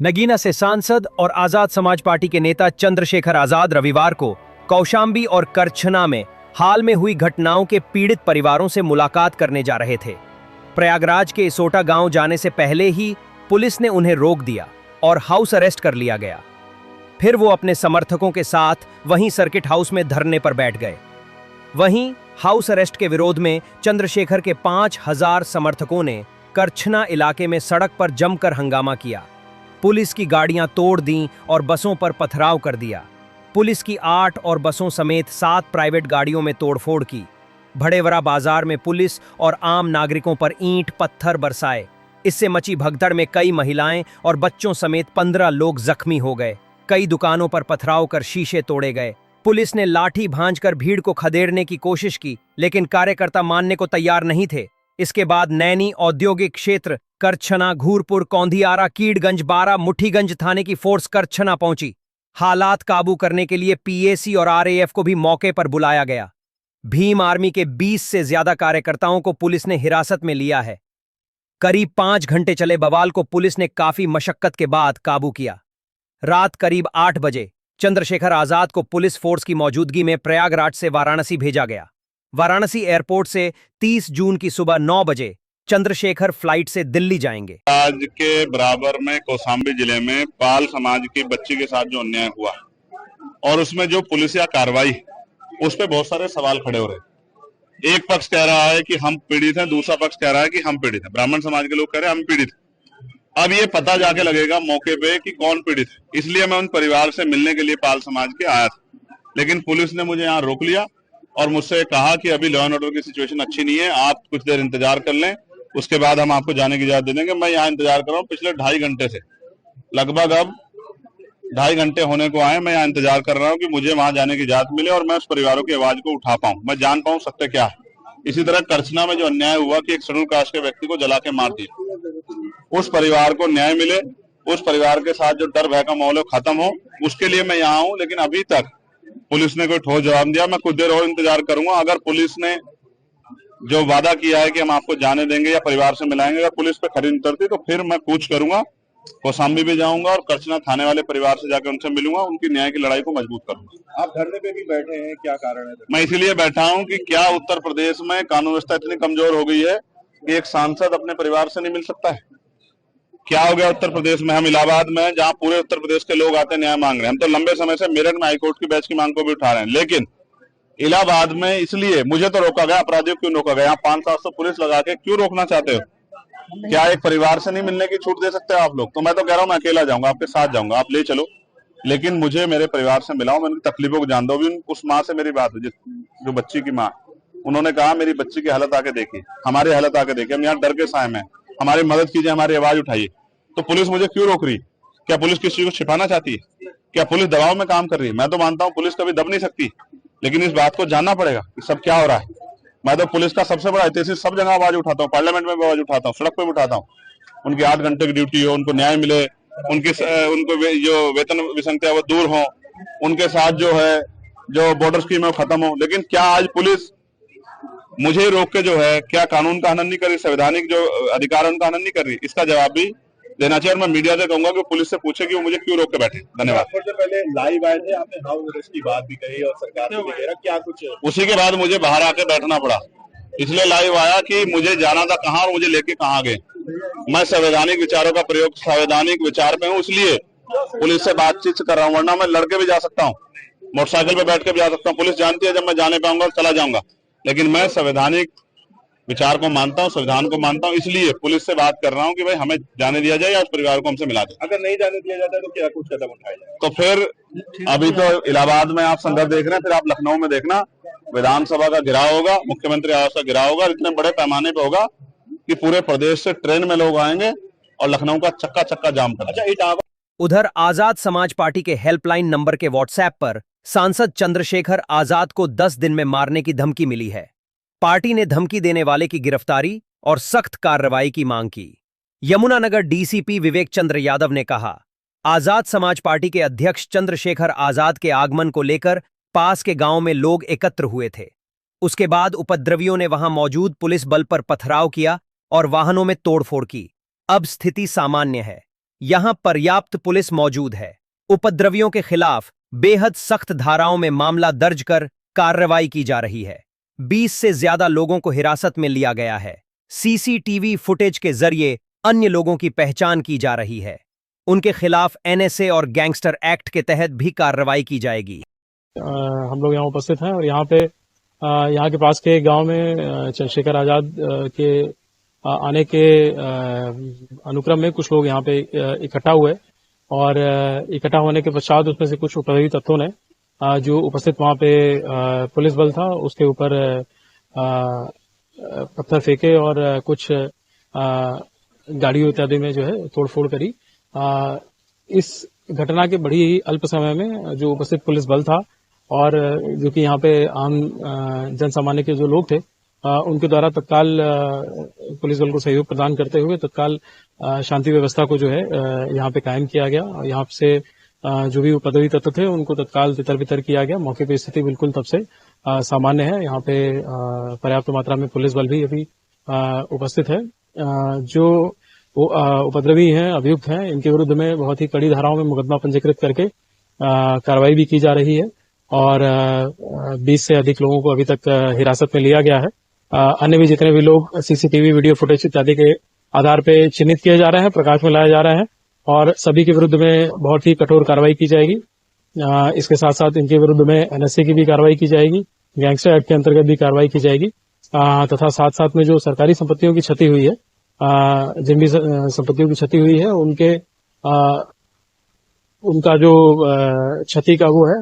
नगीना से सांसद और आजाद समाज पार्टी के नेता चंद्रशेखर आजाद रविवार को कौशाम्बी और करछना में हाल में हुई घटनाओं के पीड़ित परिवारों से मुलाकात करने जा रहे थे। प्रयागराज के इसोटा गांव जाने से पहले ही पुलिस ने उन्हें रोक दिया और हाउस अरेस्ट कर लिया गया। फिर वो अपने समर्थकों के साथ वहीं सर्किट हाउस में धरने पर बैठ गए। वहीं हाउस अरेस्ट के विरोध में चंद्रशेखर के 5000 समर्थकों ने करछना इलाके में सड़क पर जमकर हंगामा किया। पुलिस की गाड़ियां तोड़ दीं और बसों पर पथराव कर दिया। पुलिस की 8 और बसों समेत 7 प्राइवेट गाड़ियों में तोड़फोड़ की। भड़ेवरा बाजार में पुलिस और आम नागरिकों पर ईंट पत्थर बरसाए। इससे मची भगदड़ में कई महिलाएं और बच्चों समेत 15 लोग जख्मी हो गए। कई दुकानों पर पथराव कर शीशे तोड़े गए। पुलिस ने लाठी भांजकर भीड़ को खदेड़ने की कोशिश की, लेकिन कार्यकर्ता मानने को तैयार नहीं थे। इसके बाद नैनी औद्योगिक क्षेत्र, करछना, घूरपुर, कौंधियारा, कीड़गंज, बारा, मुठीगंज थाने की फोर्स करछना पहुंची। हालात काबू करने के लिए पीएसी और आरएएफ को भी मौके पर बुलाया गया। भीम आर्मी के 20 से ज्यादा कार्यकर्ताओं को पुलिस ने हिरासत में लिया है। करीब 5 घंटे चले बवाल को पुलिस ने काफी मशक्कत के बाद काबू किया। रात करीब 8 बजे चंद्रशेखर आजाद को पुलिस फोर्स की मौजूदगी में प्रयागराज से वाराणसी भेजा गया। वाराणसी एयरपोर्ट से 30 जून की सुबह 9 बजे चंद्रशेखर फ्लाइट से दिल्ली जाएंगे। आज के बराबर में कौशाम्बी जिले में पाल समाज की बच्ची के साथ जो अन्याय हुआ और उसमें जो पुलिसिया कार्रवाई, उस पर बहुत सारे सवाल खड़े हो रहे। एक पक्ष कह रहा है कि हम पीड़ित हैं, दूसरा पक्ष कह रहा है कि हम पीड़ित हैं। ब्राह्मण समाज के लोग कह रहे हैं हम पीड़ित हैं। अब ये पता जाके लगेगा मौके पे कि कौन पीड़ित है। इसलिए मैं उन परिवार से मिलने के लिए पाल समाज के आया था, लेकिन पुलिस ने मुझे यहाँ रोक लिया और मुझसे कहा कि अभी लॉ एंड ऑर्डर की सिचुएशन अच्छी नहीं है, आप कुछ देर इंतजार कर लें, उसके बाद हम आपको जाने की इजाजत दे देंगे। मैं यहाँ इंतजार कर रहा हूँ पिछले 2.5 घंटे से, लगभग अब 2.5 घंटे होने को आए। मैं यहाँ इंतजार कर रहा हूँ कि मुझे वहां जाने की इजाजत मिले और मैं उस परिवारों की आवाज को उठा पाऊं, मैं जान पाऊं सत्य क्या है। इसी तरह करछना में जो अन्याय हुआ कि एक शेड्यूल कास्ट के व्यक्ति को जला के मार दिया, उस परिवार को न्याय मिले, उस परिवार के साथ जो डर भय का माहौल है खत्म हो, उसके लिए मैं यहाँ हूँ। लेकिन अभी तक पुलिस ने कोई ठोस जवाब दिया। मैं कुछ देर और इंतजार करूंगा। अगर पुलिस ने जो वादा किया है कि हम आपको जाने देंगे या परिवार से मिलाएंगे, अगर पुलिस पे खरी उतरती तो फिर मैं कूच करूंगा, कौशाम्बी भी जाऊंगा और करछना थाने वाले परिवार से जाकर उनसे मिलूंगा, उनकी न्याय की लड़ाई को मजबूत करूंगा। आप धरने पे भी बैठे हैं, क्या कारण है? मैं इसीलिए बैठा हूं कि क्या उत्तर प्रदेश में कानून व्यवस्था इतनी कमजोर हो गई है कि एक सांसद अपने परिवार से नहीं मिल सकता है? क्या हो गया उत्तर प्रदेश में? हम इलाहाबाद में, जहां पूरे उत्तर प्रदेश के लोग आते न्याय मांग रहे हैं, हम तो लंबे समय से मेरठ में हाईकोर्ट की बेंच की मांग को भी उठा रहे हैं, लेकिन इलाहाबाद में इसलिए मुझे तो रोका गया। अपराधियों क्यों रोका गया? 500-700 पुलिस लगा के क्यों रोकना चाहते हो? क्या एक परिवार से नहीं मिलने की छूट दे सकते हो आप लोग? तो मैं तो कह रहा हूं मैं अकेला जाऊंगा, आपके साथ जाऊंगा, आप ले चलो, लेकिन मुझे मेरे परिवार से मिलाओ, मैं उनकी तकलीफों को जान दो। भी उस माँ से मेरी बात हुई, जो बच्ची की माँ, उन्होंने कहा मेरी बच्ची की हालत आके देखिए, हमारी हालत आके देखिए, हम यहाँ डर के साए में, हमारी मदद कीजिए, हमारी आवाज उठाइए। तो पुलिस मुझे क्यों रोक रही? क्या पुलिस किसी चीज को छिपाना चाहती है? क्या पुलिस दबाव में काम कर रही है? मैं तो मानता हूँ पुलिस कभी दब नहीं सकती, लेकिन इस बात को जानना पड़ेगा कि सब क्या हो रहा है। मैं तो पुलिस का सबसे बड़ा हितैषी, सब जगह आवाज उठाता हूँ, पार्लियामेंट में भी आवाज उठाता हूँ, सड़क पे भी उठाता हूँ। उनकी 8 घंटे की ड्यूटी हो, उनको न्याय मिले, उनको जो वेतन विसंगतियां वो दूर हो, उनके साथ जो है जो बॉर्डर स्कीम है वो खत्म हो। लेकिन क्या आज पुलिस मुझे रोक के जो है क्या कानून का हनन नहीं कर रही? संवैधानिक जो अधिकार है उनका हनन नहीं कर रही? इसका जवाब भी देना चाहिए। और मैं मीडिया से कहूंगा कि पुलिस से पूछे कि वो मुझे क्यों रोक के बैठे। धन्यवाद। थोड़ी देर पहले लाइव आए थे, आपने हाउस अरेस्ट की बात भी कही और सरकार ने कह रहा क्या कुछ, उसी के बाद मुझे बाहर आके बैठना पड़ा, इसलिए लाइव आया कि मुझे जाना था कहाँ और मुझे लेके कहाँ गए। मैं संवैधानिक विचारों का प्रयोग, संवैधानिक विचार पे हूँ, इसलिए पुलिस से बातचीत कर रहा हूँ, वरना मैं लड़के भी जा सकता हूँ, मोटरसाइकिल पे बैठ के भी जा सकता हूँ। पुलिस जानती है जब मैं जाने पाऊंगा चला जाऊंगा, लेकिन मैं संवैधानिक विचार को मानता हूँ, संविधान को मानता हूँ, इसलिए पुलिस से बात कर रहा हूँ कि भाई हमें जाने दिया जाए या उस परिवार को हमसे मिला दे। अगर नहीं जाने दिया जाता तो क्या कुछ कदम उठाया जाए? तो फिर अभी तो इलाहाबाद में आप संदर्भ देख रहे हैं, फिर आप लखनऊ में देखना, विधानसभा का घेराव होगा, मुख्यमंत्री आवास का घेराव होगा, इतने बड़े पैमाने पे होगा कि पूरे प्रदेश से ट्रेन में लोग आएंगे और लखनऊ का चक्का चक्का जाम करेंगे। उधर आजाद समाज पार्टी के हेल्पलाइन नंबर के व्हाट्सएप पर सांसद चंद्रशेखर आजाद को 10 दिन में मारने की धमकी मिली है। पार्टी ने धमकी देने वाले की गिरफ्तारी और सख्त कार्रवाई की मांग की। यमुनानगर डीसीपी विवेक चंद्र यादव ने कहा, आजाद समाज पार्टी के अध्यक्ष चंद्रशेखर आजाद के आगमन को लेकर पास के गांव में लोग एकत्र हुए थे। उसके बाद उपद्रवियों ने वहां मौजूद पुलिस बल पर पथराव किया और वाहनों में तोड़फोड़ की। अब स्थिति सामान्य है। यहां पर्याप्त पुलिस मौजूद है। उपद्रवियों के खिलाफ बेहद सख्त धाराओं में मामला दर्ज कर कार्रवाई की जा रही है। 20 से ज्यादा लोगों को हिरासत में लिया गया है। सीसीटीवी फुटेज के जरिए अन्य लोगों की पहचान की जा रही है। उनके खिलाफ एनएसए और गैंगस्टर एक्ट के तहत भी कार्रवाई की जाएगी। हम लोग यहाँ उपस्थित हैं और यहाँ पे यहाँ के पास के गांव में चंद्रशेखर आजाद के आने के अनुक्रम में कुछ लोग यहाँ पे इकट्ठा हुए और इकट्ठा होने के पश्चात उसमें से कुछ उपद्रवी तत्वों ने जो उपस्थित वहाँ पे पुलिस बल था उसके ऊपर पत्थर फेंके और कुछ गाड़ियों इत्यादि में जो है तोड़फोड़ करी। इस घटना के बड़ी ही अल्प समय में जो उपस्थित पुलिस बल था और जो कि यहाँ पे आम जन सामान्य के जो लोग थे उनके द्वारा तत्काल पुलिस बल को सहयोग प्रदान करते हुए तत्काल शांति व्यवस्था को जो है यहाँ पे कायम किया गया और यहाँ से जो भी उपद्रवी तत्व थे उनको तत्काल तितर बितर किया गया। मौके पे स्थिति बिल्कुल तब से सामान्य है। यहाँ पे पर्याप्त मात्रा में पुलिस बल भी अभी उपस्थित है। जो उपद्रवी हैं, अभियुक्त हैं, इनके विरुद्ध में बहुत ही कड़ी धाराओं में मुकदमा पंजीकृत करके कार्रवाई भी की जा रही है और 20 से अधिक लोगों को अभी तक हिरासत में लिया गया है। अन्य भी जितने भी लोग सीसीटीवी वीडियो फुटेज इत्यादि के आधार पे चिन्हित किए जा रहे हैं, प्रकाश में लाए जा रहे हैं और सभी के विरुद्ध में बहुत ही कठोर कार्रवाई की जाएगी। इसके साथ साथ इनके विरुद्ध में एनएसए की भी कार्रवाई की जाएगी, गैंगस्टर एक्ट के अंतर्गत भी कार्रवाई की जाएगी तथा साथ साथ में जो सरकारी संपत्तियों की क्षति हुई है, जिन भी संपत्तियों की क्षति हुई है उनके उनका जो क्षति का वो है